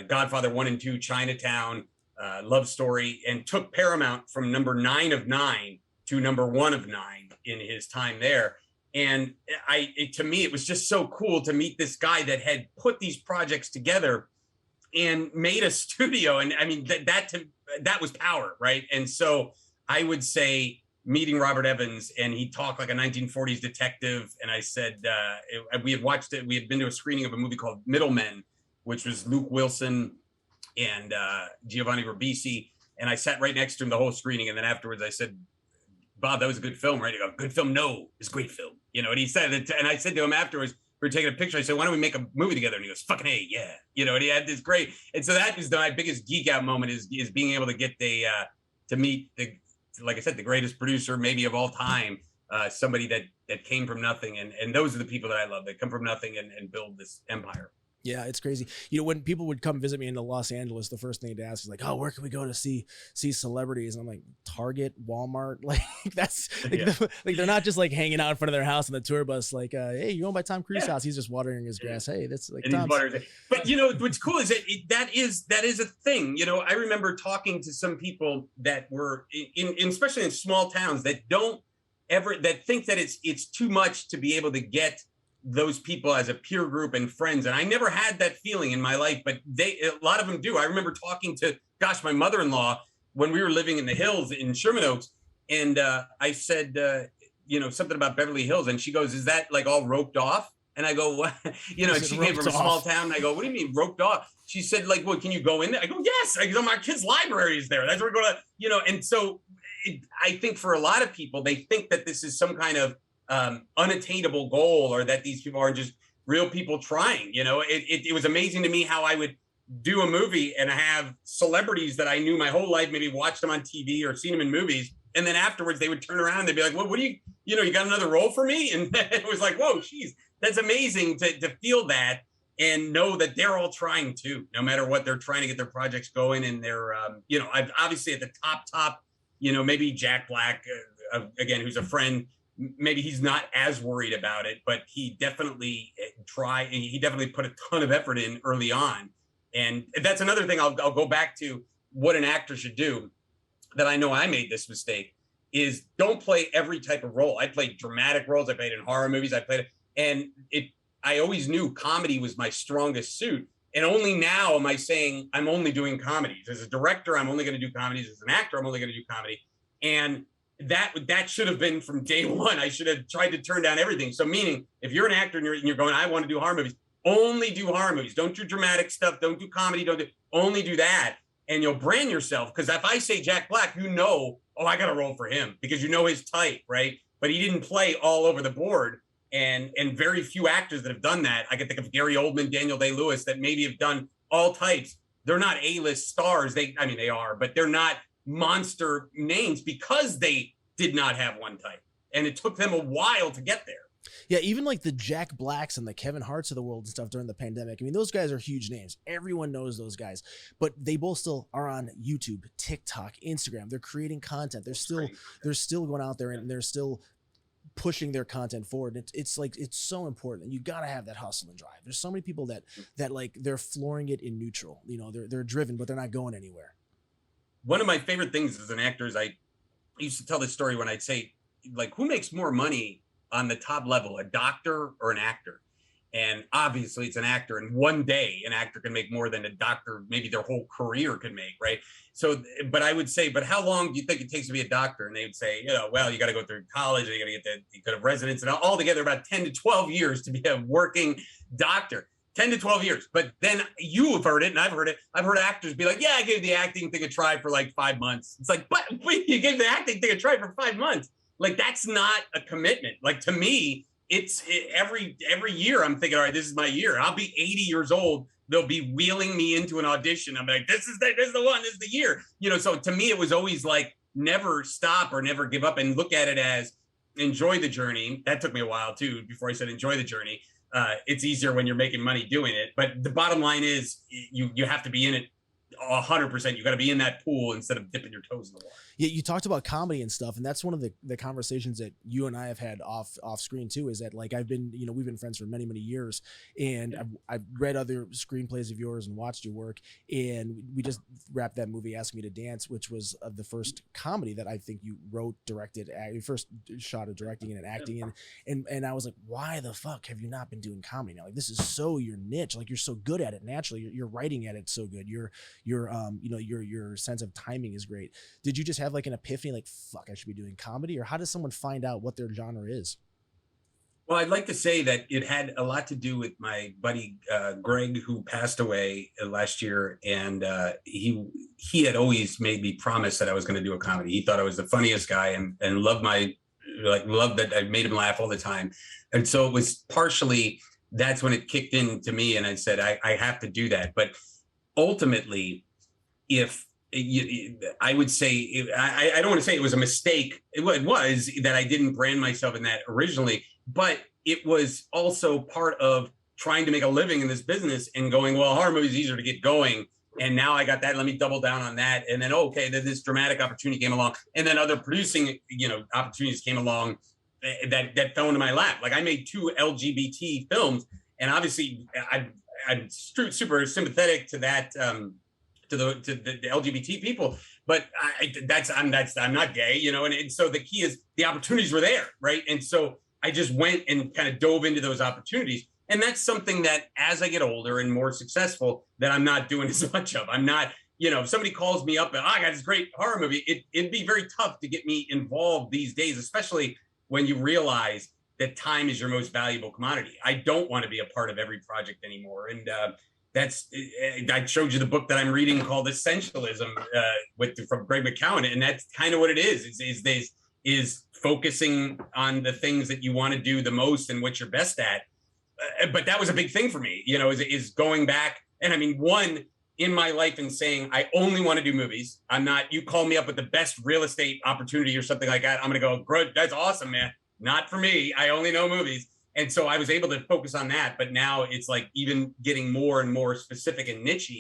Godfather 1 and 2, Chinatown, Love Story, and took Paramount from number 9 of 9 to number 1 of 9 in his time there. And to me, it was just so cool to meet this guy that had put these projects together and made a studio. And that was power, right? And so I would say meeting Robert Evans, and he talked like a 1940s detective. And I said, we had been to a screening of a movie called Middlemen, which was Luke Wilson and Giovanni Ribisi. And I sat right next to him the whole screening. And then afterwards I said, Bob, that was a good film, right? He goes, good film? No, it's a great film. And he said it, and I said to him afterwards, we were taking a picture. I said, why don't we make a movie together? And he goes, fucking A, yeah. And he had this great. And so that is my biggest geek out moment is being able to get to meet like I said, the greatest producer maybe of all time somebody that came from nothing. And those are the people that I love, that come from nothing and build this empire. Yeah, it's crazy. You know, when people would come visit me in Los Angeles, the first thing they'd ask is like, "Oh, where can we go to see celebrities?" And I'm like, "Target, Walmart." Like that's like, like they're not just like hanging out in front of their house on the tour bus. Like, "Hey, you going by Tom Cruise's house? He's just watering his grass." Hey, that's like Tom's. But you know what's cool is that is a thing. You know, I remember talking to some people that were especially in small towns that think that it's too much to be able to get those people as a peer group and friends. And I never had that feeling in my life, but a lot of them do. I remember talking to, my mother-in-law when we were living in the hills in Sherman Oaks. And I said, you know, something about Beverly Hills. And she goes, "Is that like all roped off?" And I go, "What?" You know, and she came from a small town. And I go, "What do you mean roped off?" She said, like, "Well, can you go in there?" I go, "Yes." I go, "My kid's library is there. That's where we're going to," you know. And so I think for a lot of people, they think that this is some kind of unattainable goal, or that these people are just real people trying. You know, it was amazing to me how I would do a movie and have celebrities that I knew my whole life, maybe watched them on TV or seen them in movies. And then afterwards they would turn around and they'd be like, "Well, what do you know, you got another role for me?" And it was like, whoa, geez, that's amazing to feel that and know that they're all trying too, no matter what. They're trying to get their projects going. And they're, you know, I've obviously at the top, you know, maybe Jack Black, again, who's a friend, maybe he's not as worried about it, but he definitely put a ton of effort in early on. And that's another thing I'll go back to, what an actor should do, that I know I made this mistake, is don't play every type of role. I played dramatic roles. I played in horror movies. I always knew comedy was my strongest suit. And only now am I saying I'm only doing comedies. As a director, I'm only going to do comedies. As an actor, I'm only going to do comedy. And that should have been from day one. I should have tried to turn down everything. So meaning, if you're an actor and you're going, "I want to do horror movies," only do horror movies. Don't do dramatic stuff. Don't do comedy. Only do that. And you'll brand yourself. Because if I say Jack Black, you know, oh, I got to roll for him, because you know his type, right? But he didn't play all over the board. And very few actors that have done that. I can think of Gary Oldman, Daniel Day-Lewis, that maybe have done all types. They're not A-list stars. They are, but they're not monster names because they did not have one type. And it took them a while to get there. Yeah, even like the Jack Blacks and the Kevin Harts of the world and stuff during the pandemic. I mean, those guys are huge names. Everyone knows those guys, but they both still are on YouTube, TikTok, Instagram. They're creating content. They're still going out there and they're still pushing their content forward. It's like, it's so important, and you got to have that hustle and drive. There's so many people that like, they're flooring it in neutral. You know, they're driven, but they're not going anywhere. One of my favorite things as an actor is I used to tell this story when I'd say, like, who makes more money on the top level, a doctor or an actor? And obviously it's an actor. And one day an actor can make more than a doctor maybe their whole career can make, right? So, but I would say, but how long do you think it takes to be a doctor? And they would say, you know, well, you got to go through college, and you got to have residence, and all together about 10 to 12 years to be a working doctor. 10 to 12 years. But then you have heard it, and I've heard it. I've heard actors be like, "Yeah, I gave the acting thing a try for like 5 months." It's like, but wait, you gave the acting thing a try for 5 months. Like, that's not a commitment. Like, to me, every year I'm thinking, all right, this is my year. I'll be 80 years old. They'll be wheeling me into an audition. I'm like, this is the one, this is the year. You know, so to me, it was always like, never stop or never give up, and look at it as enjoy the journey. That took me a while too, before I said enjoy the journey. It's easier when you're making money doing it. But the bottom line is you have to be in it 100%. You got to be in that pool instead of dipping your toes in the water. Yeah, you talked about comedy and stuff, and that's one of the conversations that you and I have had off screen too, is that like, I've been, you know, we've been friends for many, many years, and I've read other screenplays of yours and watched your work, and we just wrapped that movie Ask Me to Dance, which was the first comedy that I think you wrote, directed, your first shot of directing and acting in, and I was like, why the fuck have you not been doing comedy now? Like, this is so your niche, like, you're so good at it naturally, you're writing at it so good, your you know, your sense of timing is great. Did you just have like an epiphany, like, fuck, I should be doing comedy? Or how does someone find out what their genre is? Well, I'd like to say that it had a lot to do with my buddy Greg, who passed away last year, and he had always made me promise that I was going to do a comedy. He thought I was the funniest guy, and loved that I made him laugh all the time. And so it was partially, that's when it kicked in to me, and I said I have to do that. But ultimately, if I would say, I don't want to say it was a mistake. It was that I didn't brand myself in that originally, but it was also part of trying to make a living in this business and going, well, horror movies is easier to get going. And now I got that. Let me double down on that. And then, okay, then this dramatic opportunity came along. And then other producing, opportunities came along that fell into my lap. Like I made 2 LGBT films. And obviously I'm super sympathetic to that, to the LGBT people, but I'm not gay, and so the key is the opportunities were there, right? And so I just went and kind of dove into those opportunities. And that's something that as I get older and more successful, that I'm not doing as much of. I'm not, if somebody calls me up and I got this great horror movie, it'd be very tough to get me involved these days, especially when you realize that time is your most valuable commodity. I don't want to be a part of every project anymore. And I showed you the book that I'm reading called Essentialism from Greg McKeown, and that's kind of what it is focusing on the things that you want to do the most and what you're best at. But that was a big thing for me, is going back. And I mean, one in my life and saying, I only want to do movies. I'm not, you call me up with the best real estate opportunity or something like that, I'm going to go, great, that's awesome, man. Not for me. I only know movies. And so I was able to focus on that. But now it's like even getting more and more specific and niche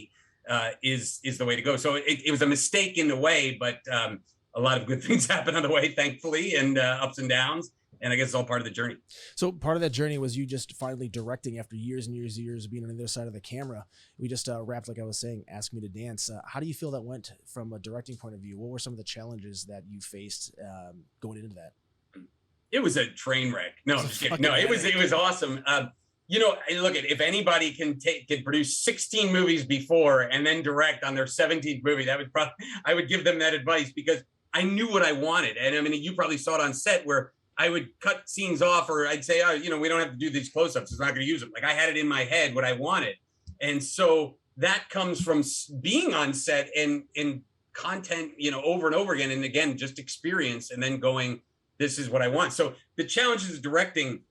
is the way to go. So it was a mistake in a way, but a lot of good things happen on the way, thankfully, and ups and downs. And I guess it's all part of the journey. So part of that journey was you just finally directing after years and years and years of being on the other side of the camera. We just wrapped, like I was saying, Ask Me to Dance. How do you feel that went from a directing point of view? What were some of the challenges that you faced going into that? It was a train wreck. No, I'm just kidding. No, it was awesome. Look, if anybody can produce 16 movies before and then direct on their 17th movie, I would give them that advice, because I knew what I wanted. And I mean, you probably saw it on set where I would cut scenes off, or I'd say, we don't have to do these close-ups. It's not going to use them. Like I had it in my head what I wanted. And so that comes from being on set and content, over and over again. And again, just experience, and then going, this is what I want. So the challenges of directing,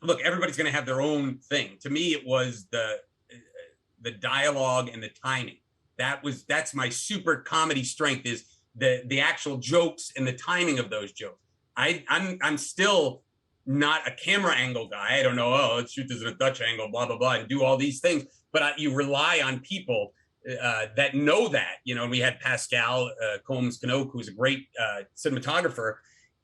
look, everybody's going to have their own thing. To me, it was the dialogue and the timing. That's my super comedy strength, is the actual jokes and the timing of those jokes. I'm still not a camera angle guy. I don't know, let's shoot this in a Dutch angle, blah, blah, blah, and do all these things. But you rely on people that know that, and we had Pascal Combs-Canok, who's a great cinematographer,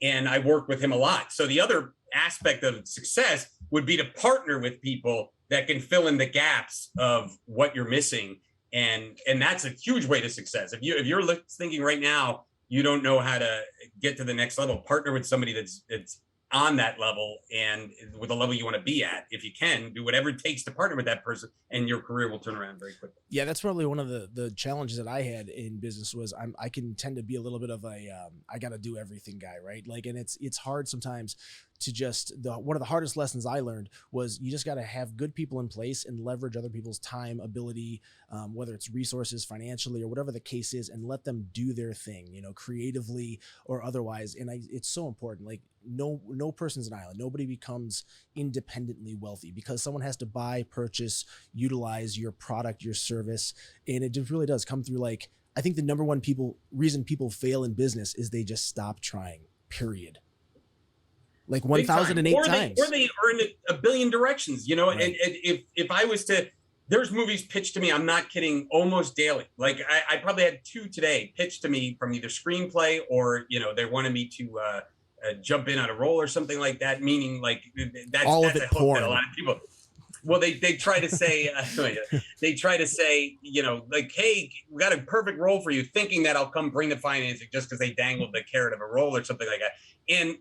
and I work with him a lot. So the other aspect of success would be to partner with people that can fill in the gaps of what you're missing. And that's a huge way to success. If you're thinking right now, you don't know how to get to the next level, partner with somebody that's on that level and with the level you want to be at. If you can, do whatever it takes to partner with that person, and your career will turn around very quickly. Yeah, that's probably one of the challenges that I had in business was I can tend to be a little bit of a I got to do everything guy, right? Like, and it's hard sometimes to just one of the hardest lessons I learned was you just got to have good people in place and leverage other people's time, ability, whether it's resources, financially, or whatever the case is, and let them do their thing, creatively or otherwise. And it's so important. Like no person's an island. Nobody becomes independently wealthy because someone has to buy, purchase, utilize your product, your service. And it just really does come through. Like, I think the number one reason people fail in business is they just stop trying, period. Like 1,008 times. Or they are in a billion directions, right. And if I was to, there's movies pitched to me, I'm not kidding, almost daily. Like I probably had 2 today pitched to me from either screenplay or, they wanted me to jump in on a role or something like that, meaning like that's a hook that a lot of people. Well, they try to say, like, hey, we got a perfect role for you, thinking that I'll come bring the financing just because they dangled the carrot of a role or something like that. And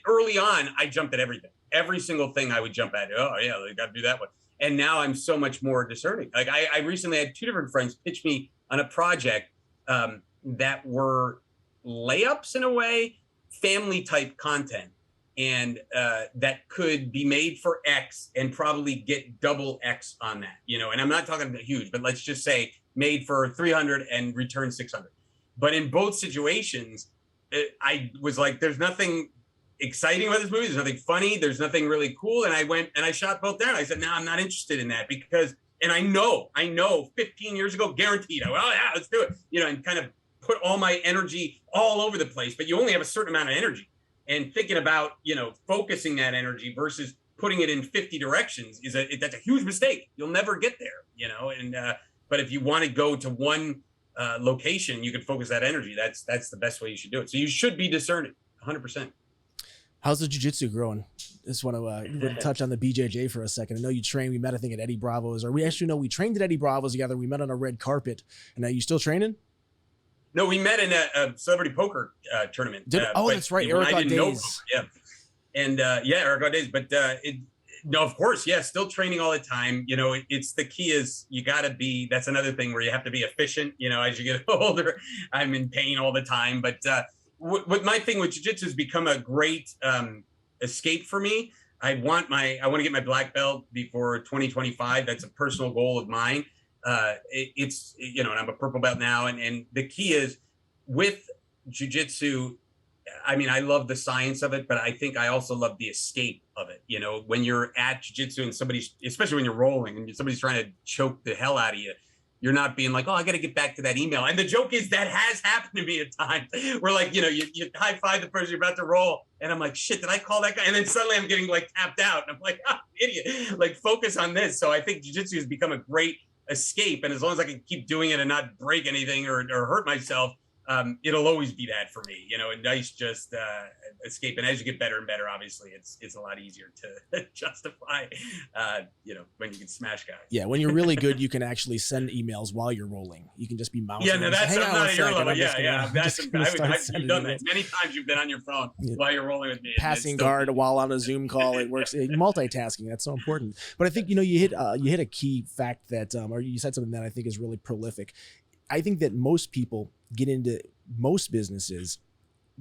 early on, I jumped at everything. Every single thing I would jump at. Oh, yeah, they got to do that one. And now I'm so much more discerning. Like I recently had 2 different friends pitch me on a project that were layups in a way, family type content. And that could be made for X and probably get double X on that, and I'm not talking about huge, but let's just say made for 300 and return 600. But in both situations, I was like, there's nothing exciting about this movie. There's nothing funny. There's nothing really cool. And I went and I shot both down. I said, no, I'm not interested in that, because And I know 15 years ago, guaranteed, I went, oh yeah, let's do it. And kind of put all my energy all over the place, but you only have a certain amount of energy. And thinking about, focusing that energy versus putting it in 50 directions that's a huge mistake. You'll never get there, but if you want to go to one location, you can focus that energy. That's the best way you should do it. So you should be discerning 100%. How's the jiu-jitsu growing? Just want to touch on the BJJ for a second. I know you trained. We met, I think, at Eddie Bravo's, or we trained at Eddie Bravo's together. We met on a red carpet. And are you still training? No, we met in a celebrity poker tournament. That's right. Eric Days. Yeah. And Eric Days. But no, of course, yeah, still training all the time. It's the key is you got to be, that's another thing where you have to be efficient. As you get older, I'm in pain all the time. But what my thing with jiu-jitsu has become a great escape for me. I want to get my black belt before 2025. That's a personal goal of mine. And I'm a purple belt now. And the key is with jiu-jitsu, I mean, I love the science of it, but I think I also love the escape of it. When you're at jiu-jitsu and somebody's, especially when you're rolling and somebody's trying to choke the hell out of you, you're not being like, oh, I got to get back to that email. And the joke is that has happened to me at times where like, you high five the person you're about to roll. And I'm like, shit, did I call that guy? And then suddenly I'm getting like tapped out. And I'm like, oh, idiot, like focus on this. So I think jiu-jitsu has become a great escape. And as long as I can keep doing it and not break anything or hurt myself, it'll always be that for me, a nice just escape. And as you get better and better, obviously it's a lot easier to justify, when you can smash guys. Yeah. When you're really good, you can actually send emails while you're rolling. You can just be mounting. Yeah, no, that's not at your level. You've done that many times. You've been on your phone while you're rolling with me. Passing guard while on a Zoom call. It works. Multitasking. That's so important. But I think, you hit a key fact that, or you said something that I think is really prolific. I think that most people get into most businesses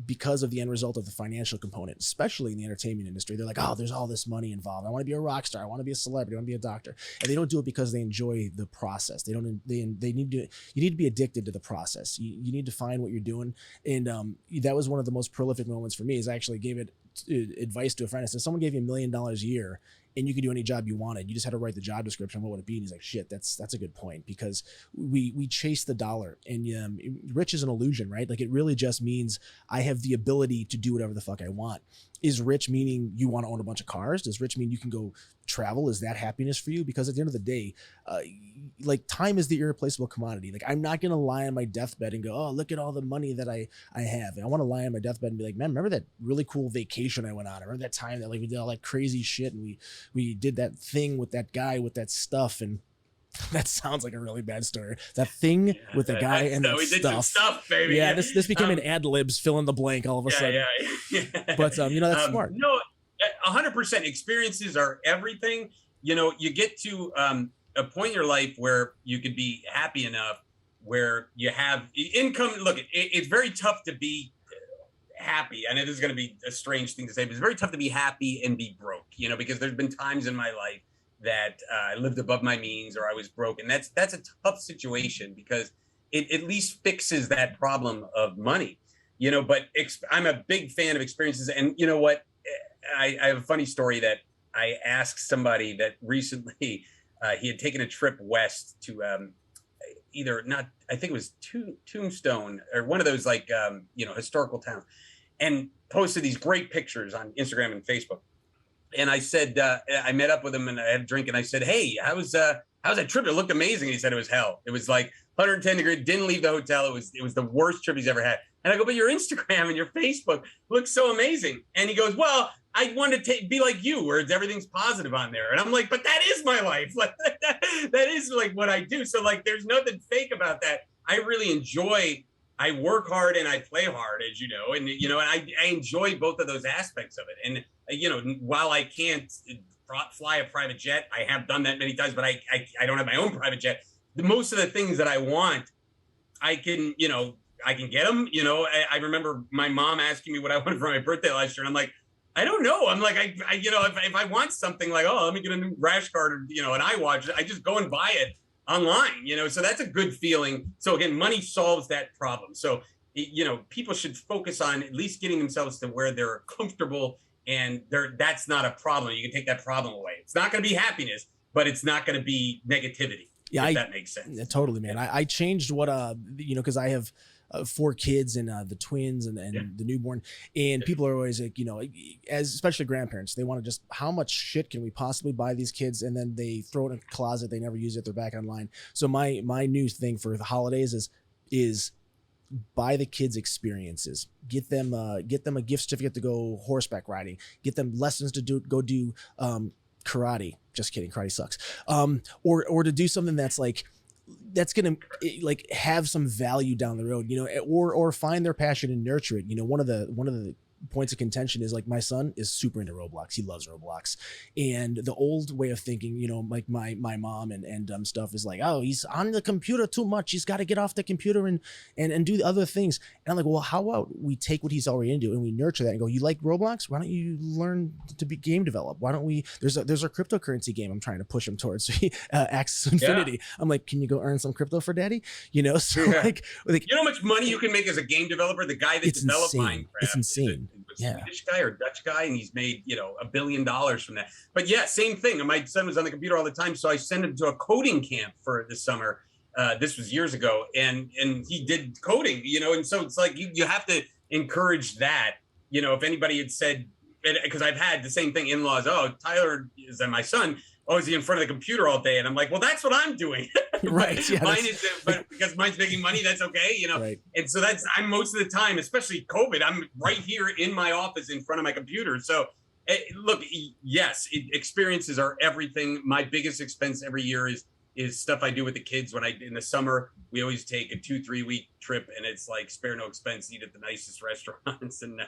because of the end result of the financial component, especially in the entertainment industry. They're like, oh, there's all this money involved. I want to be a rock star. I want to be a celebrity. I want to be a doctor. And they don't do it because they enjoy the process. You need to be addicted to the process. You need to find what you're doing. And that was one of the most prolific moments for me is I actually gave advice to a friend. I said, someone gave you $1 million a year and you could do any job you wanted. You just had to write the job description. What would it be? And he's like, shit, that's a good point, because we chase the dollar, and rich is an illusion, right? Like it really just means I have the ability to do whatever the fuck I want. Is rich meaning you want to own a bunch of cars? Does rich mean you can go travel? Is that happiness for you? Because at the end of the day, like time is the irreplaceable commodity. Like I'm not going to lie on my deathbed and go, oh, look at all the money that I have. And I want to lie on my deathbed and be like, man, remember that really cool vacation I went on? I remember that time that like we did all that crazy shit and we did that thing with that guy with that stuff. And that sounds like a really bad story. That thing with the guy and that we stuff. Did some stuff, baby. Yeah, this became an ad libs fill in the blank all of a sudden. Yeah. But that's smart. No, 100%. Experiences are everything. You get to a point in your life where you could be happy enough where you have income. Look, it's very tough to be happy. And it is going to be a strange thing to say, but it's very tough to be happy and be broke, because there's been times in my life that I lived above my means or I was broke. And that's a tough situation because it at least fixes that problem of money, but I'm a big fan of experiences. And you know what? I have a funny story that I asked somebody that recently he had taken a trip west to I think it was Tombstone or one of those like, historical towns, and posted these great pictures on Instagram and Facebook. And I said, I met up with him and I had a drink and I said, hey, how was that trip? It looked amazing. He said it was hell. It was like 110 degrees, didn't leave the hotel. It was the worst trip he's ever had. And I go, but your Instagram and your Facebook looks so amazing. And he goes, well, I want to be like you, where everything's positive on there. And I'm like, but that is my life. Like that is like what I do. So like, there's nothing fake about that. I really enjoy, I work hard and I play hard, as you know, and, and I enjoy both of those aspects of it. And, while I can't fly a private jet, I have done that many times, but I don't have my own private jet. Most of the things that I want, I can get them. I remember my mom asking me what I wanted for my birthday last year. And I'm like, I don't know. I'm like, if I want something like, oh, let me get a new rash guard or, an iWatch, I just go and buy it online, so that's a good feeling. So again, money solves that problem. So, people should focus on at least getting themselves to where they're comfortable and that's not a problem. You can take that problem away. It's not going to be happiness, but it's not going to be negativity. Yeah, if that makes sense. Totally, man. I changed what because I have 4 kids and the twins and the newborn, and people are always like, as especially grandparents, they want to just, how much shit can we possibly buy these kids, and then they throw it in a closet, they never use it, they're back online. So my new thing for the holidays is buy the kids experiences, get them a gift certificate to go horseback riding, get them lessons to go do karate. Just kidding, karate sucks. Or to do something that's gonna like have some value down the road, or find their passion and nurture it. One of the points of contention is, like, my son is super into Roblox. He loves Roblox. And the old way of thinking, like my mom and stuff is like, oh, he's on the computer too much. He's got to get off the computer and do the other things. And I'm like, well, how about we take what he's already into and we nurture that and go, you like Roblox? Why don't you learn to be game develop? Why don't we, there's a cryptocurrency game I'm trying to push him towards, Axis Infinity. Yeah. I'm like, can you go earn some crypto for daddy? So like, you know how much money you can make as a game developer? The guy that developed Minecraft. It's insane. Swedish guy or Dutch guy, and he's made $1 billion from that. But yeah, same thing. My son was on the computer all the time, so I sent him to a coding camp for this summer. This was years ago, and he did coding, and so it's like you have to encourage that. If anybody had said, because I've had the same thing, in-laws, oh, Tyler is my son, oh, is he in front of the computer all day? And I'm like, well, that's what I'm doing. Right. Yeah, mine is, but because mine's making money, that's okay. Right. And so I'm most of the time, especially COVID, I'm right here in my office in front of my computer. So look, yes, experiences are everything. My biggest expense every year is stuff I do with the kids. In the summer, we always take a 2-3 week trip, and it's like spare no expense, eat at the nicest restaurants. And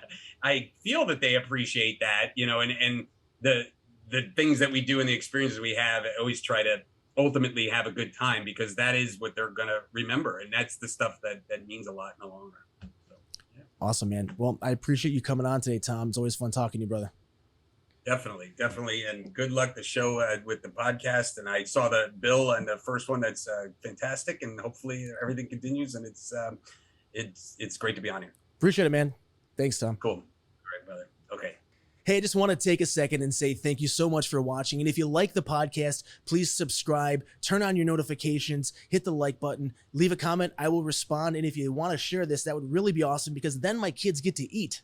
I feel that they appreciate that, and the things that we do and the experiences we have, I always try to ultimately have a good time, because that is what they're going to remember. And that's the stuff that means a lot in the long run. So, yeah. Awesome, man. Well, I appreciate you coming on today, Tom. It's always fun talking to you, brother. Definitely. And good luck the show with the podcast. And I saw the bill and the first one. That's fantastic. And hopefully everything continues. And it's great to be on here. Appreciate it, man. Thanks, Tom. Cool. All right, brother. Okay. Hey, I just want to take a second and say thank you so much for watching. And if you like the podcast, please subscribe, turn on your notifications, hit the like button, leave a comment. I will respond. And if you want to share this, that would really be awesome, because then my kids get to eat.